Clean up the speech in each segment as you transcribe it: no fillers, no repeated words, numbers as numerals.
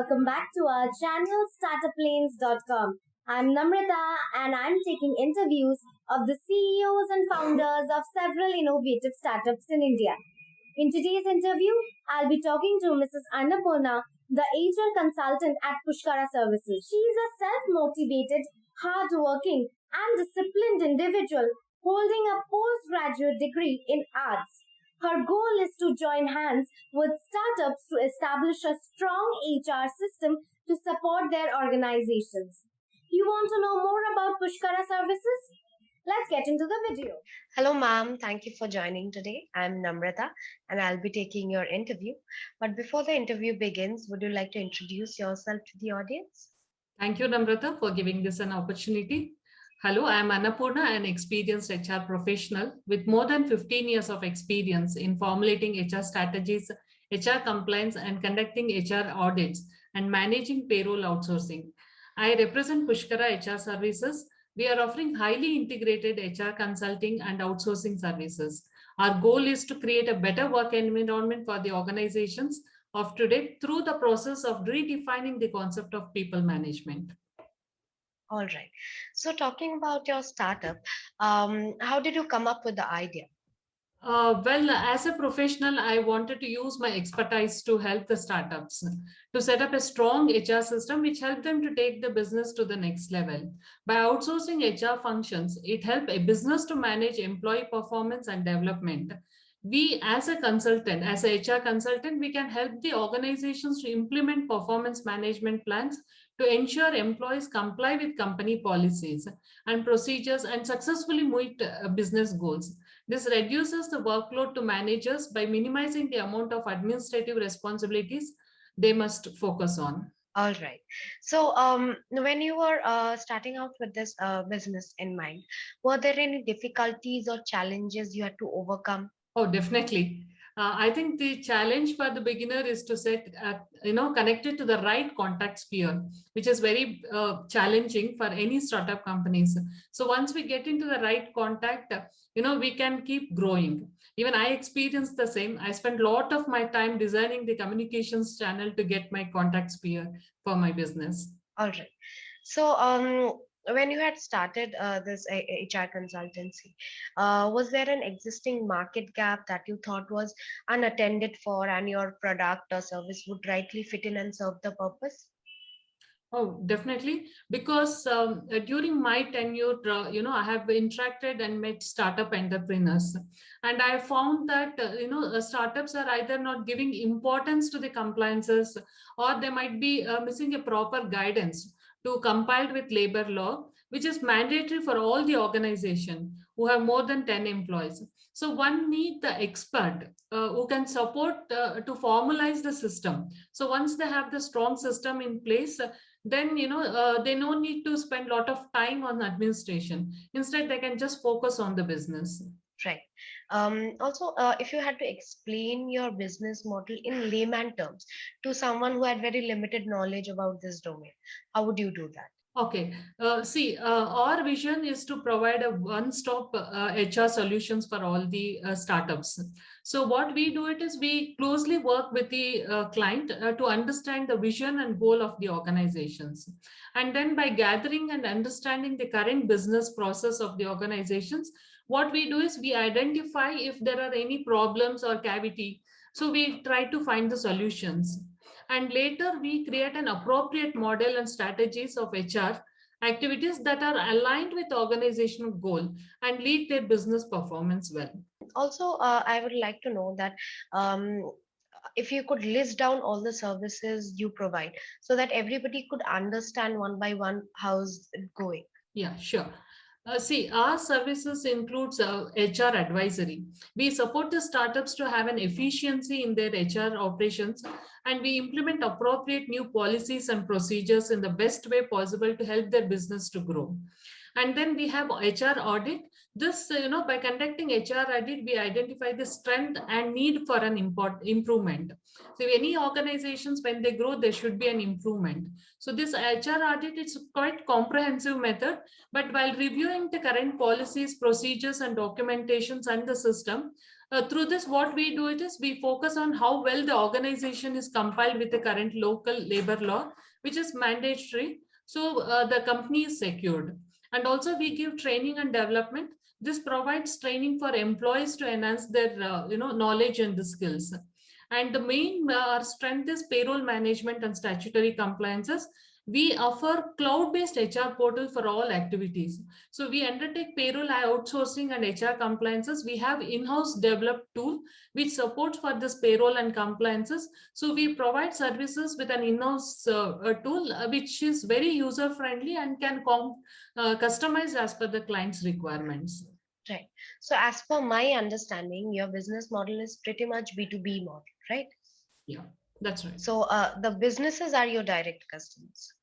welcome back to our channel startuplanes.com. I'm Namrata and I'm taking interviews of the CEOs and founders of several innovative startups in India. In today's interview, I'll be talking to Mrs. Annapurna, the HR consultant at Pushkara Services. She's a self-motivated, hard-working and disciplined individual holding a postgraduate degree in arts. Her goal is to join hands with startups to establish a strong HR system to support their organizations. You want to know more about Pushkara Services? Let's get into the video. Hello, ma'am. Thank you for joining today. I'm Namrata and I'll be taking your interview. But before the interview begins, would you like to introduce yourself to the audience? Thank you, Namrata, for giving this an opportunity. Hello, I am Annapurna, an experienced HR professional with more than 15 years of experience in formulating HR strategies, HR compliance, and conducting HR audits and managing payroll outsourcing. I represent Pushkara HR Services. We are offering highly integrated HR consulting and outsourcing services. Our goal is to create a better work environment for the organizations of today through the process of redefining the concept of people management. All right. So talking about your startup, how did you come up with the idea? As a professional, I wanted to use my expertise to help the startups to set up a strong HR system which helped them to take the business to the next level. By outsourcing HR functions, it helped a business to manage employee performance and development. We, as a consultant, as a HR consultant, we can help the organizations to implement performance management plans to ensure employees comply with company policies and procedures and successfully meet business goals. This reduces the workload to managers by minimizing the amount of administrative responsibilities they must focus on. All right. So when you were starting out with this business in mind, were there any difficulties or challenges you had to overcome? Oh, definitely. I think the challenge for the beginner is to set, connected to the right contact sphere, which is very challenging for any startup companies. So once we get into the right contact, we can keep growing. Even I experienced the same. I spent a lot of my time designing the communications channel to get my contact sphere for my business. All right. So when you had started this HR consultancy, was there an existing market gap that you thought was unattended for and your product or service would rightly fit in and serve the purpose? Oh, definitely. Because during my tenure, I have interacted and met startup entrepreneurs. And I found that, startups are either not giving importance to the compliances or they might be missing a proper guidance to compile with labor law, which is mandatory for all the organization who have more than 10 employees. So one need the expert who can support to formalize the system. So once they have the strong system in place, then they no need to spend a lot of time on administration. Instead, they can just focus on the business. Right. Also, if you had to explain your business model in layman terms to someone who had very limited knowledge about this domain, how would you do that? Okay. Our vision is to provide a one-stop HR solutions for all the startups. So what we do it is we closely work with the client to understand the vision and goal of the organizations. And then by gathering and understanding the current business process of the organizations, what we do is we identify if there are any problems or cavity. So we try to find the solutions. And later we create an appropriate model and strategies of HR activities that are aligned with organizational goal and lead their business performance well. Also, I would like to know that if you could list down all the services you provide so that everybody could understand one by one how's it going. Yeah, sure. Our services includes HR advisory. We support the startups to have an efficiency in their HR operations, and we implement appropriate new policies and procedures in the best way possible to help their business to grow. And then we have HR audit. This, by conducting HR audit, we identify the strength and need for an improvement. So any organizations, when they grow, there should be an improvement. So this HR audit is quite comprehensive method, but while reviewing the current policies, procedures, and documentations and the system, through this, what we do it is we focus on how well the organization is compiled with the current local labor law, which is mandatory. So the company is secured. And also we give training and development. This provides training for employees to enhance their knowledge and the skills. And the main strength is payroll management and statutory compliances. We offer cloud-based HR portal for all activities. So we undertake payroll outsourcing and HR compliances. We have in-house developed tool which supports for this payroll and compliances. So we provide services with an in-house tool which is very user-friendly and can customize as per the client's requirements. Right. So as per my understanding, your business model is pretty much B2B model, right? Yeah, that's right. So the businesses are your direct customers.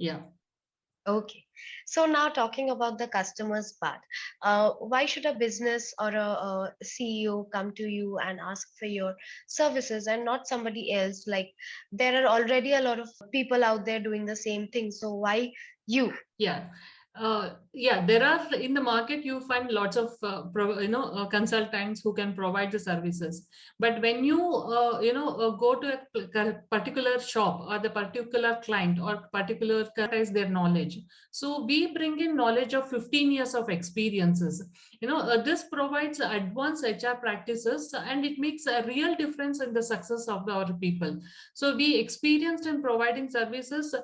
Yeah. Okay. So now talking about the customers part, why should a business or a CEO come to you and ask for your services and not somebody else? Like there are already a lot of people out there doing the same thing. So why you? Yeah. Yeah, there are in the market you find lots of consultants who can provide the services. But when you go to a particular shop or the particular client or particular customize their knowledge, so we bring in knowledge of 15 years of experiences. This provides advanced HR practices and it makes a real difference in the success of our people. So we experienced in providing services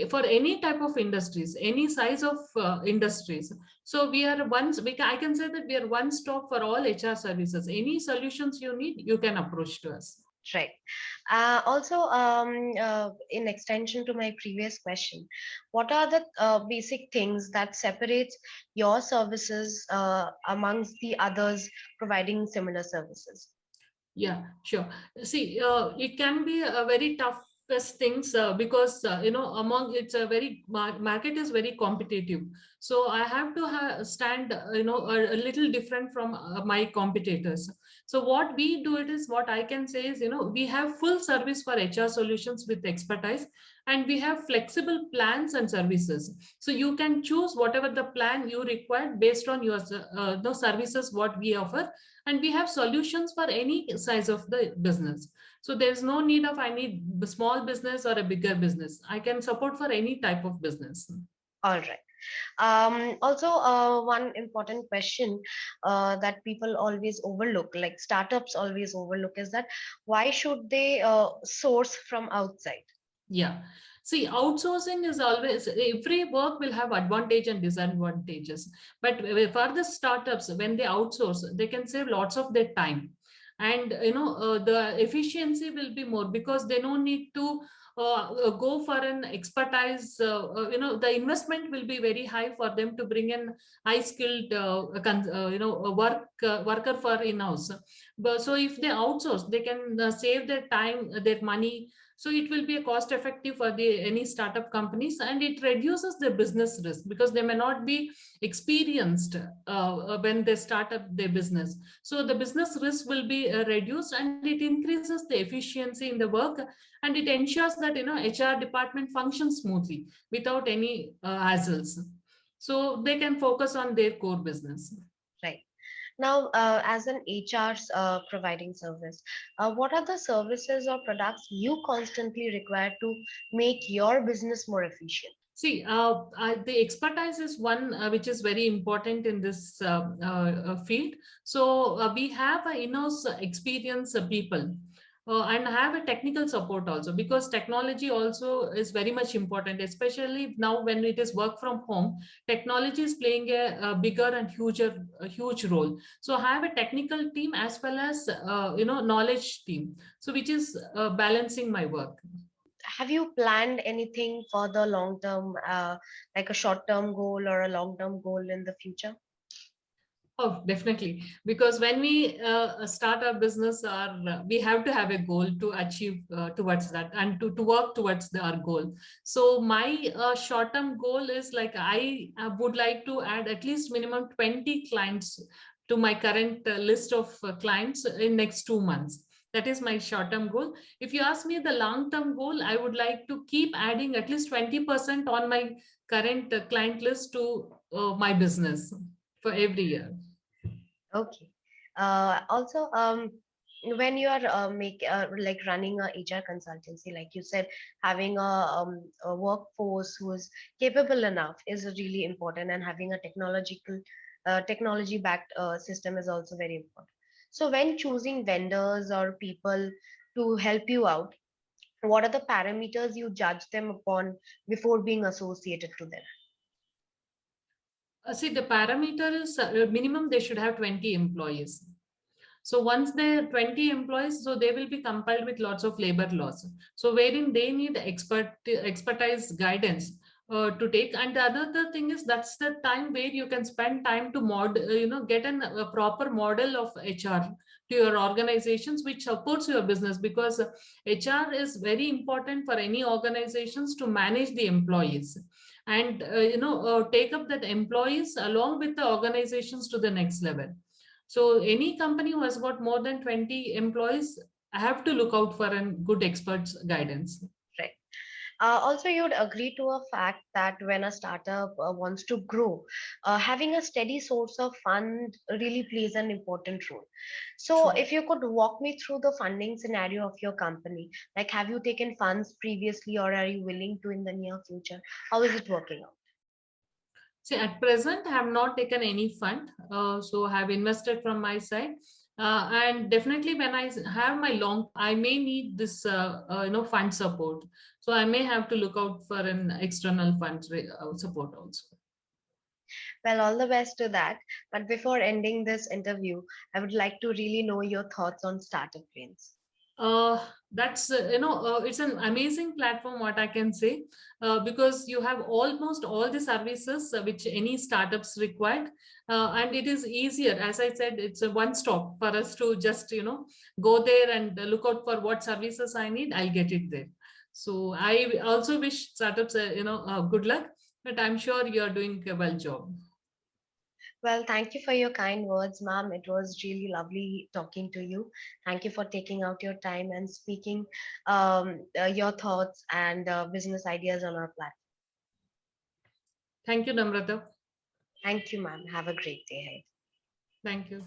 for any type of industries, any size of industries. So we are I can say that we are one stop for all HR services. Any solutions you need, you can approach to us. Right. Also, in extension to my previous question, what are the basic things that separates your services amongst the others providing similar services? Yeah, sure. See, it can be a very tough things because among it's a very market is very competitive. So I have to stand a little different from my competitors. So what we do it is what I can say is we have full service for HR solutions with expertise, and we have flexible plans and services. So you can choose whatever the plan you require based on your the services what we offer, and we have solutions for any size of the business. So there's no need of I need a small business or a bigger business. I can support for any type of business. All right. Also, one important question that people always overlook, like startups always overlook, is that why should they source from outside? Yeah. See, outsourcing is always, every work will have advantage and disadvantages. But for the startups, when they outsource, they can save lots of their time. And, the efficiency will be more because they don't need to go for an expertise. The investment will be very high for them to bring in high skilled, a worker for in-house. But so if they outsource, they can save their time, their money, so it will be a cost effective for the any startup companies, and it reduces the business risk because they may not be experienced when they start up their business. So the business risk will be reduced, and it increases the efficiency in the work, and it ensures that HR department functions smoothly without any hassles. So they can focus on their core business. Right. Now, as an HR's providing service, what are the services or products you constantly require to make your business more efficient? See, the expertise is one which is very important in this field. So we have in-house experienced people and have a technical support also, because technology also is very much important, especially now when it is work from home. Technology is playing a bigger and huge role. So I have a technical team as well as knowledge team. So which is balancing my work. Have you planned anything for the long term, like a short term goal or a long term goal in the future? Oh, definitely. Because when we start our business, we have to have a goal to achieve towards that and to work towards our goal. So my short-term goal is like I would like to add at least minimum 20 clients to my current list of clients in next 2 months. That is my short-term goal. If you ask me the long-term goal, I would like to keep adding at least 20% on my current client list to my business for every year. Okay. Also, when you are like running a HR consultancy, like you said, having a workforce who is capable enough is really important, and having a technology backed system is also very important. So, when choosing vendors or people to help you out, what are the parameters you judge them upon before being associated to them? See, the parameter is minimum they should have 20 employees. So once they're 20 employees, so they will be compiled with lots of labor laws. So wherein they need expertise guidance to take. And the other thing is that's the time where you can spend time to get a proper model of HR to your organizations which supports your business, because HR is very important for any organizations to manage the employees and take up that employees along with the organizations to the next level. So any company who has got more than 20 employees have to look out for a good expert's guidance. Right. Also, you'd agree to a fact that when a startup wants to grow, having a steady source of fund really plays an important role. So, True. if you could walk me through the funding scenario of your company, like have you taken funds previously, or are you willing to in the near future? How is it working out? See, at present, I have not taken any fund, so I have invested from my side. And definitely, when I have my long, I may need this, fund support. So I may have to look out for an external fund support also. Well, all the best to that. But before ending this interview, I would like to really know your thoughts on startup planes. uh, that's it's an amazing platform, what I can say, because you have almost all the services which any startups required, and it is easier. As I said, it's a one stop for us to just go there and look out for what services I need, I'll get it there. So I also wish startups good luck, but I'm sure you're doing a well job. Well, thank you for your kind words, ma'am. It was really lovely talking to you. Thank you for taking out your time and speaking your thoughts and business ideas on our platform. Thank you, Namrata. Thank you, ma'am. Have a great day ahead. Thank you.